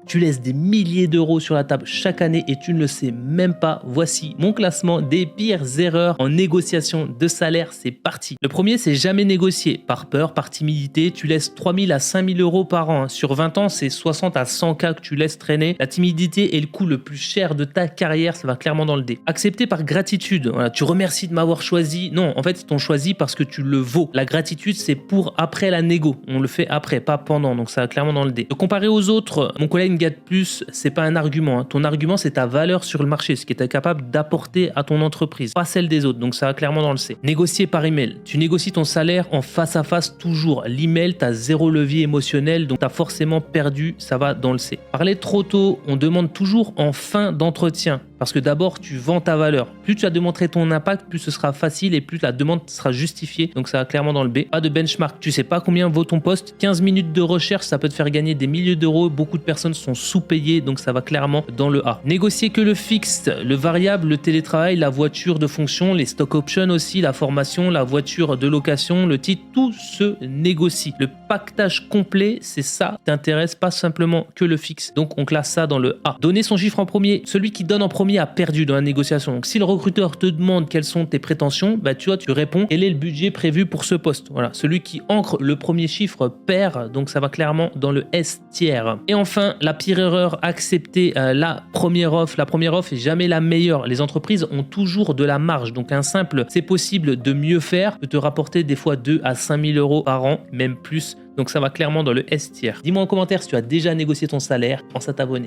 Tu laisses des milliers d'euros sur la table chaque année et tu ne le sais même pas. Voici mon classement des pires erreurs en négociation de salaire. C'est parti. Le premier, c'est jamais négocier. Par peur, par timidité, tu laisses 3 000 à 5 000 euros par an. Sur 20 ans, c'est 60 à 100 K que tu laisses traîner. La timidité est le coût le plus cher de ta carrière. Ça va clairement dans le dé. Accepter par gratitude. Voilà, tu remercies de m'avoir choisi. Non, en fait, ils t'ont choisi parce que tu le vaux. La gratitude, c'est pour après la négo. On le fait après, pas pendant. Donc ça va clairement dans le dé. De comparer aux autres, mon collègue me gagne plus, c'est pas un argument. Ton argument, c'est ta valeur sur le marché, ce qui est capable d'apporter à ton entreprise, pas celle des autres. Donc ça va clairement dans le C. Négocier par email. Tu négocies ton salaire en face à face toujours. L'email, t'as zéro levier émotionnel, donc t'as forcément perdu. Ça va dans le C. Parler trop tôt. On demande toujours en fin d'entretien. Parce que d'abord, tu vends ta valeur. Plus tu as démontré ton impact, plus ce sera facile et plus la demande sera justifiée. Donc ça va clairement dans le B. Pas de benchmark. Tu sais pas combien vaut ton poste. 15 minutes de recherche, ça peut te faire gagner des milliers d'euros. Beaucoup de personnes sont sous-payées, donc ça va clairement dans le A. Négocier que le fixe, le variable, le télétravail, la voiture de fonction, les stock options aussi, la formation, la voiture de location, le titre, tout se négocie. Le pactage complet, c'est ça, t'intéresse pas simplement que le fixe. Donc on classe ça dans le A. Donner son chiffre en premier. Celui qui donne en premier a perdu dans la négociation. Donc si le recruteur te demande quelles sont tes prétentions, bah tu vois, tu réponds quel est le budget prévu pour ce poste. Voilà, celui qui ancre le premier chiffre perd, donc ça va clairement dans le S tiers. Et enfin, la pire erreur, accepter la première offre. La première offre est jamais la meilleure. Les entreprises ont toujours de la marge. Donc un simple, c'est possible de mieux faire, peut te rapporter des fois 2 à 5 000 euros par an, même plus. Donc ça va clairement dans le S tiers. Dis-moi en commentaire si tu as déjà négocié ton salaire. Pense à t'abonner.